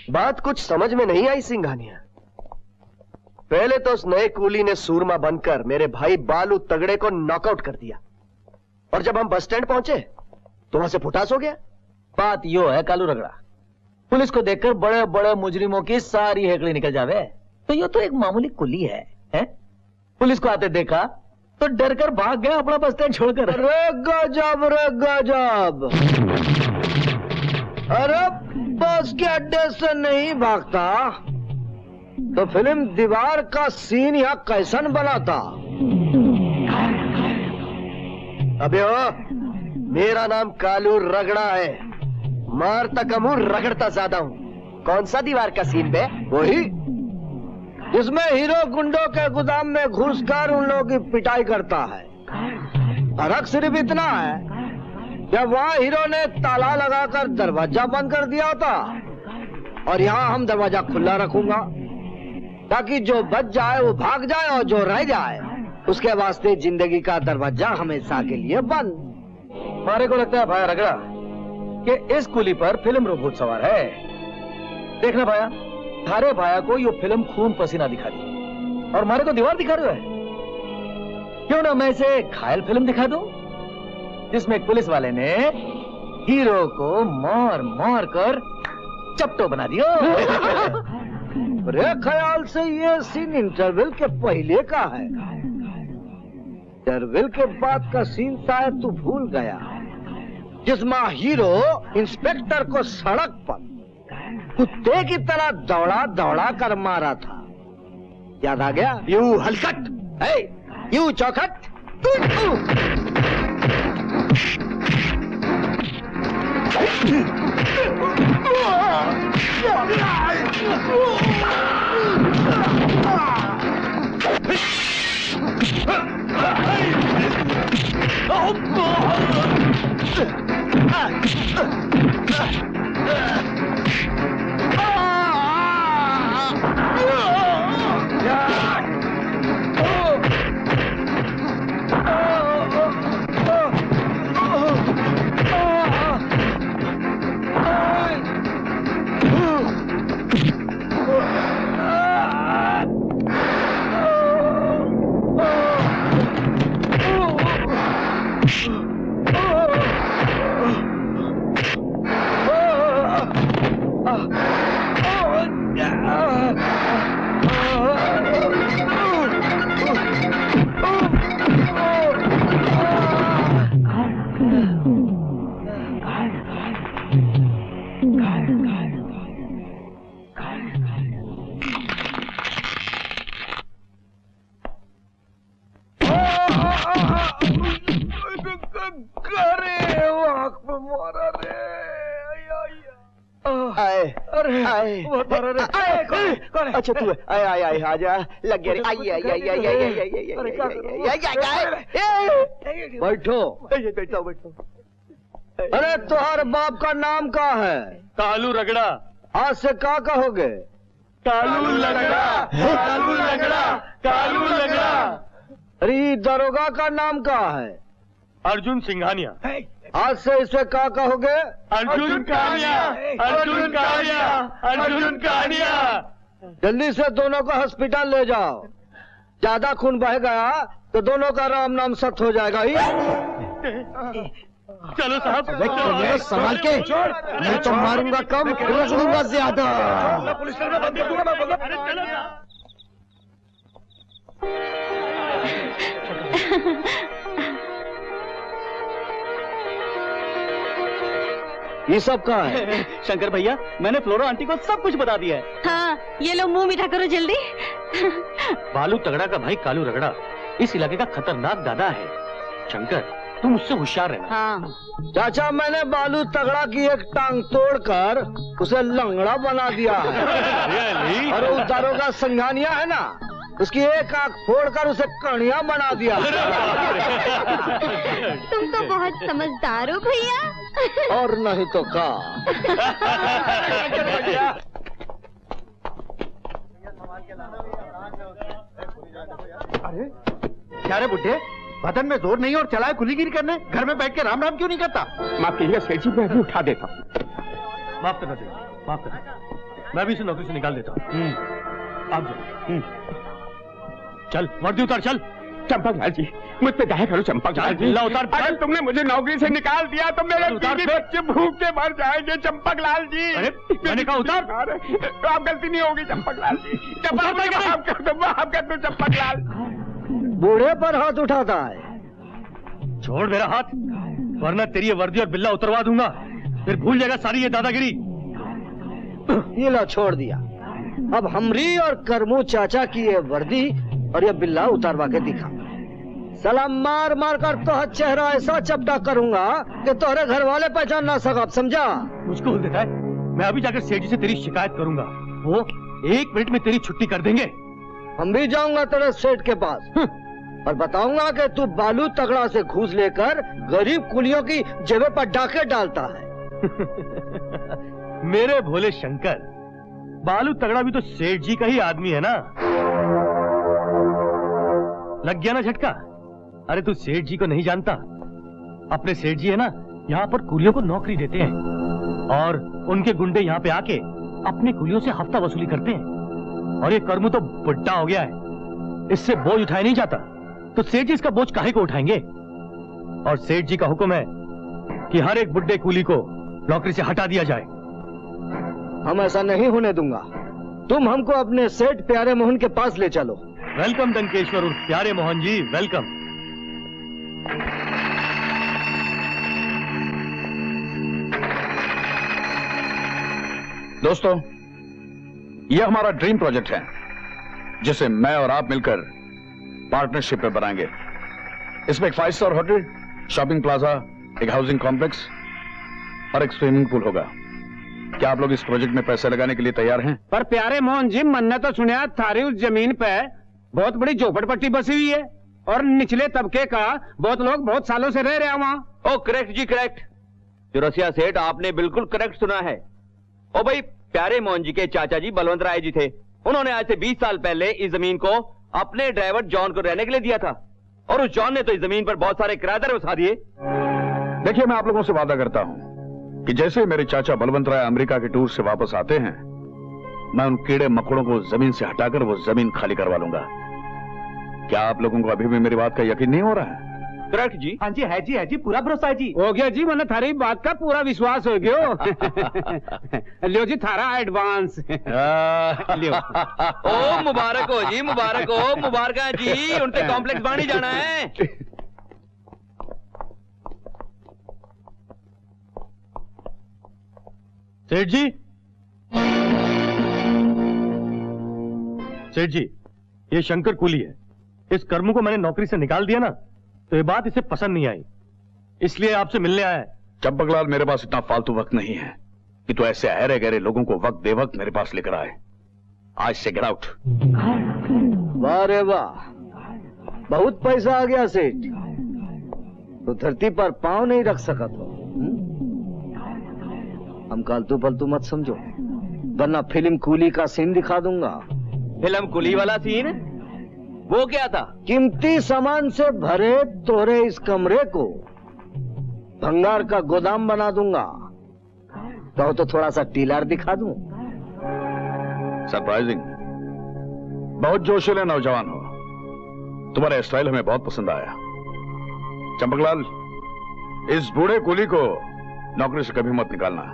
बात कुछ समझ में नहीं आई सिंघानिया। पहले तो उस नए कूली ने सूरमा बनकर मेरे भाई बालू तगड़े को नॉकआउट कर दिया, और जब हम बस स्टैंड पहुंचे तो वहां से फुटास हो गया। बात यो है कालू रगड़ा, पुलिस को देखकर बड़े बड़े मुजरिमों की सारी हेकड़ी निकल जावे, तो यो तो एक मामूली कुली है? पुलिस को आते देखा तो डर कर भाग गया अपना बस स्टैंड छोड़कर। रे गजब रे गजब। अरे बस के अड्डे से नहीं भागता तो फिल्म दीवार का सीन यहाँ कैसन बनाता? अबे ओ, मेरा नाम कालू रगड़ा है, मारता कम हूं, रगड़ता ज्यादा हूं। कौन सा दीवार का सीन बे? वही जिसमें हीरो गुंडों के गोदाम में घुसकर उन लोगों की पिटाई करता है। फर्क सिर्फ इतना है, जब वहाँ हीरो ने ताला लगाकर दरवाजा बंद कर दिया था, और यहाँ हम दरवाजा खुला रखूंगा ताकि जो बच जाए वो भाग जाए, और जो रह जाए उसके वास्ते जिंदगी का दरवाजा हमेशा के लिए बंद। मारे को लगता है भाया रगड़ा कि इस कुली पर फिल्म रोबोट सवार है। देखना भाया, थारे भाया को यो फिल्म खून पसीना दिखा दी और मारे को दीवार दिखा रहे है। क्यों ना मैं इसे घायल फिल्म दिखा दूं, जिसमें एक पुलिस वाले ने हीरो को मार मार कर चपटो बना दिया। मेरे ख्याल से ये सीन इंटरवल के पहले का है। इंटरवल के बाद का सीन शायद तू भूल गया, जिसमें हीरो इंस्पेक्टर को सड़क पर कुत्ते की तरह दौड़ा दौड़ा कर मारा था। याद आ गया? यू हलकट, यू चौखट। अच्छा तू है, आए आए आए आजा, लग गया रे, आइए आइए आइए आइए आइए। बैठो बैठो बैठो। अरे तुम्हारे बाप का नाम क्या है? कालू रगड़ा। आज से क्या कहोगे? कालू लगड़ा, कालू लगड़ा, कालू लगड़ा। अरे दरोगा का नाम क्या है? अर्जुन सिंघानिया। आज से इसे क्या कहोगे? अर्जुन कानिया, अर्जुन कानिया, अर्जुन कानिया। जल्दी से दोनों को हॉस्पिटल ले जाओ। ज्यादा खून बह गया तो दोनों का राम नाम सत हो जाएगा ही। चलो साहब, संभाल के, मैं तो मारूंगा कम, रगड़ूंगा ज्यादा। ये सब कहाँ है? शंकर भैया, मैंने फ्लोरा आंटी को सब कुछ बता दिया है। हाँ, ये लो मुंह मीठा करो जल्दी। बालू तगड़ा का भाई कालू रगड़ा इस इलाके का खतरनाक दादा है। शंकर, तुम उससे होशियार रहना। हाँ। चाचा, मैंने बालू तगड़ा की एक टांग तोड़कर उसे लंगड़ा बना दिया है। और उस दारोगा सिंघानिया है ना, उसकी एक आंख फोड़कर उसे कणिया बना दिया। तुम तो बहुत समझदार हो भैया। और नहीं तो क्या। अरे क्या रे बुड्ढे, बदन में जोर नहीं और चलाए कुलीगिरी करने, घर में बैठ के राम राम क्यों नहीं करता? माफ कीजिएगा सेठ जी, मैं अभी उठा देता हूँ। माफ करना चाहिए, माफ करना। मैं भी इसे नौकरी से निकाल देता हूँ। आप जाओ। चल वर्दी उतार, चल। चंपकलाल जी, मुझ पे दया करो चंपकलाल जी। उतार, अगर तुमने मुझे नौकरी से निकाल दिया तो मेरे बीवी बच्चे भूखे मर जाएंगे चंपकलाल जी। अरे मैंने कहा उतार। आप गलती नहीं होगी चंपकलाल जी। माफ कर दो चंपकलाल। बूढ़े पर हाथ उठाता है। छोड़ मेरा हाथ, वरना तेरी ये वर्दी और बिल्ला उतरवा दूंगा, फिर भूल जाएगा सारी ये दादागिरी। ये लो, छोड़ दिया। अब हमरी और करमू चाचा की ये वर्दी और ये बिल्ला उतारवा के दिखा। सलाम मार मार कर तो चेहरा ऐसा चपटा करूंगा कि तोहरे घर वाले पहचान ना सका, समझा? मुझको बोल देता है, मैं अभी जाकर सेठ जी से तेरी शिकायत करूंगा, वो 1 मिनट में तेरी छुट्टी कर देंगे। हम भी जाऊंगा तेरे सेठ के पास और बताऊंगा कि तू बालू तगड़ा से घूस लेकर गरीब कुलियों की जेबे पर डाके डालता है। मेरे भोले शंकर, बालू तगड़ा भी तो सेठ जी का ही आदमी है ना। लग गया ना झटका? अरे तू सेठ जी को नहीं जानता? अपने सेठ जी है ना, यहाँ पर कुलियों को नौकरी देते हैं और उनके गुंडे यहाँ पे आके अपने कुलियों से हफ्ता वसूली करते हैं। और ये कर्मू तो बुढ़ा हो गया है, इससे बोझ उठाया नहीं जाता, तो सेठ जी इसका बोझ काहे को उठाएंगे? और सेठ जी का हुक्म है कि हर एक बुढ़े कुली को नौकरी से हटा दिया जाए। हम ऐसा नहीं होने दूंगा। तुम हमको अपने सेठ प्यारे मोहन के पास ले चलो। वेलकम डंकेश्वर उर्फ प्यारे मोहन जी, वेलकम। दोस्तों, यह हमारा ड्रीम प्रोजेक्ट है जिसे मैं और आप मिलकर पार्टनरशिप में बनाएंगे। इसमें एक 5 स्टार होटल, शॉपिंग प्लाजा, एक हाउसिंग कॉम्प्लेक्स और एक स्विमिंग पूल होगा। क्या आप लोग इस प्रोजेक्ट में पैसे लगाने के लिए तैयार हैं? पर प्यारे मोहन जी, मैंने तो सुना थारी उस जमीन पे बहुत बड़ी झोपड़पट्टी बसी हुई है और निचले तबके का बहुत लोग बहुत सालों से रह रहे हैं वहाँ। ओ करेक्ट जी, करेक्ट। चौरसिया सेठ, आपने बिल्कुल करेक्ट सुना है। ओ भाई, प्यारे मोहन जी के चाचा जी बलवंत राय जी थे, उन्होंने आज से 20 साल पहले इस जमीन को अपने ड्राइवर जॉन को रहने के लिए दिया था और उस जॉन ने तो इस जमीन पर बहुत सारे किराएदार बसा दिए। देखिए, मैं आप लोगों से वादा करता हूं कि जैसे मेरे चाचा बलवंत राय अमेरिका के टूर से वापस आते हैं, मैं उन कीड़े मकोड़ों को जमीन से हटाकर वो जमीन खाली करवा लूंगा। क्या आप लोगों को अभी भी मेरी बात का यकीन नहीं हो रहा है? करेक्ट जी। हाँ जी, है जी, पूरा भरोसा है जी। हो गया जी, मैंने थारी बात का पूरा विश्वास हो गया। लियो जी थारा एडवांस। लियो। ओ मुबारक हो जी, मुबारक हो, मुबारक है जी। उनसे कॉम्प्लेक्स बानी जाना है। सेठ जी, सेठ जी, ये शंकर कुली है। इस कर्मू को मैंने नौकरी से निकाल दिया ना, तो ये बात इसे पसंद नहीं आई, इसलिए आपसे मिलने आया है। चंपकलाल, मेरे पास इतना फालतू वक्त नहीं है कि तू ऐसे अहरे गहरे लोगों को वक्त बेवक्त मेरे पास लेकर आए। आज से गेट आउट। वाह रे वाह, बहुत पैसा आ गया सेठ, तो धरती पर पांव नहीं रख सका तो। हम कालतू पलतू मत समझो, वरना फिल्म कूली का सीन दिखा दूंगा। फिल्म कुली वाला सीन? वो क्या था? कीमती सामान से भरे तोरे इस कमरे को भंगार का गोदाम बना दूंगा। कहो तो थोड़ा सा टीलर दिखा दूं। सरप्राइजिंग, बहुत जोशीले नौजवान हो, तुम्हारा स्टाइल हमें बहुत पसंद आया। चंपकलाल, इस बूढ़े कुली को नौकरी से कभी मत निकालना,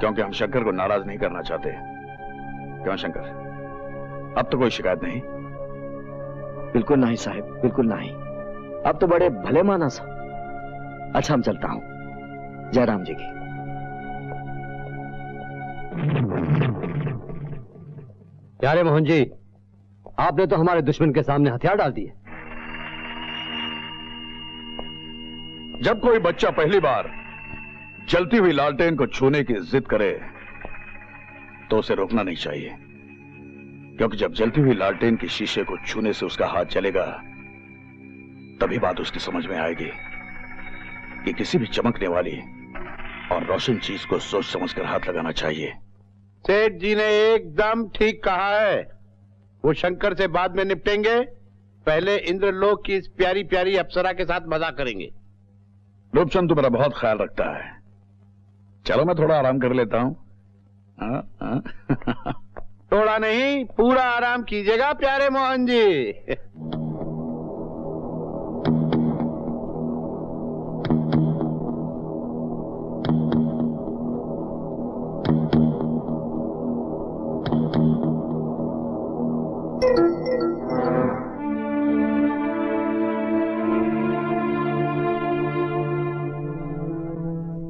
क्योंकि हम शंकर को नाराज नहीं करना चाहते। क्यों शंकर, अब तो कोई शिकायत नहीं? बिल्कुल नहीं साहब, बिल्कुल नहीं। अब तो बड़े भले मानस। अच्छा, हम चलता हूं। जय राम जी की। प्यारे मोहन जी, आपने तो हमारे दुश्मन के सामने हथियार डाल दिए। जब कोई बच्चा पहली बार जलती हुई लालटेन को छूने की जिद करे तो उसे रोकना नहीं चाहिए, क्योंकि जब जलती हुई लालटेन के शीशे को छूने से उसका हाथ जलेगा, तभी बात उसकी समझ में आएगी कि किसी भी चमकने वाली और रोशन चीज को सोच समझकर हाथ लगाना चाहिए। सेठ जी ने एकदम ठीक कहा है। वो शंकर से बाद में निपटेंगे, पहले इंद्रलोक की इस प्यारी प्यारी अप्सरा के साथ मजाक करेंगे। रूपचंद, तू मेरा बहुत ख्याल रखता है। चलो मैं थोड़ा आराम कर लेता हूं। थोड़ा नहीं, पूरा आराम कीजिएगा प्यारे मोहन जी।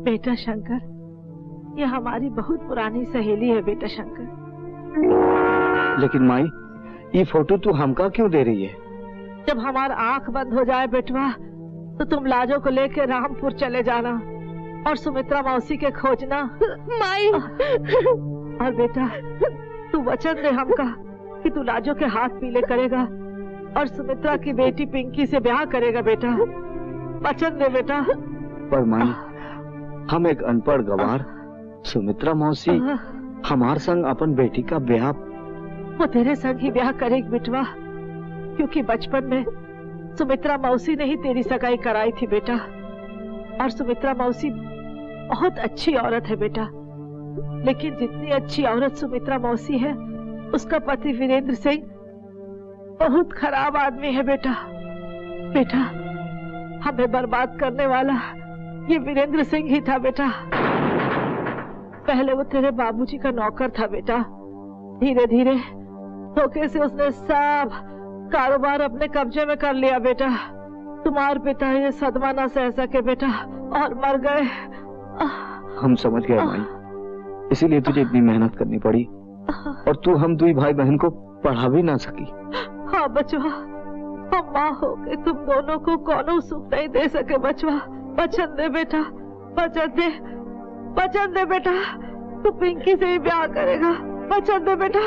बेटा शंकर, ये हमारी बहुत पुरानी सहेली है बेटा शंकर। लेकिन माई, ये फोटो तू हमका क्यों दे रही है? जब हमारा आंख बंद हो जाए बेटवा, तो तुम लाजो को लेकर रामपुर चले जाना और सुमित्रा मौसी के खोजना। माई। और बेटा, तू वचन दे हमका कि तू लाजो के हाथ पीले करेगा और सुमित्रा की बेटी पिंकी से ब्याह करेगा बेटा। वचन दे बेटा। पर माई, हम एक अनपढ़ गवार सुमित्रा मौसी हमार संग अपन बेटी का ब्याह। वो तेरे संग ही ब्याह करेगी बेटवा, क्योंकि बचपन में सुमित्रा मौसी ने ही तेरी सगाई कराई थी बेटा। और सुमित्रा मौसी बहुत अच्छी औरत है बेटा, लेकिन जितनी अच्छी औरत सुमित्रा मौसी है, उसका पति वीरेंद्र सिंह बहुत खराब आदमी है बेटा। बेटा, हमें बर्बाद करने वाला ये वीरेंद्र सिंह ही था बेटा। पहले वो तेरे बाबूजी का नौकर था बेटा। धीरे धीरे धोखे से उसने सब कारोबार अपने कब्जे में कर लिया बेटा। तुम्हारे पिता ये सदमा ना सह सके बेटा और मर गए। हम समझ गए माई, इसीलिए तुझे इतनी मेहनत करनी पड़ी और तू हम दुई भाई बहन को पढ़ा भी ना सकी। हाँ बचवा, हम माँ हो के तुम दोनों को कौनो सुख नहीं दे सके बचवा। वचन दे बेटा, वचन दे, वचन दे बेटा, तू पिंकी से ही ब्याह करेगा। वचन दे बेटा।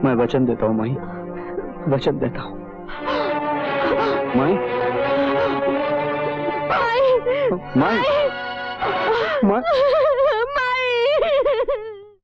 मैं वचन देता हूँ माई, वचन देता हूँ माई। माई, माई, माई।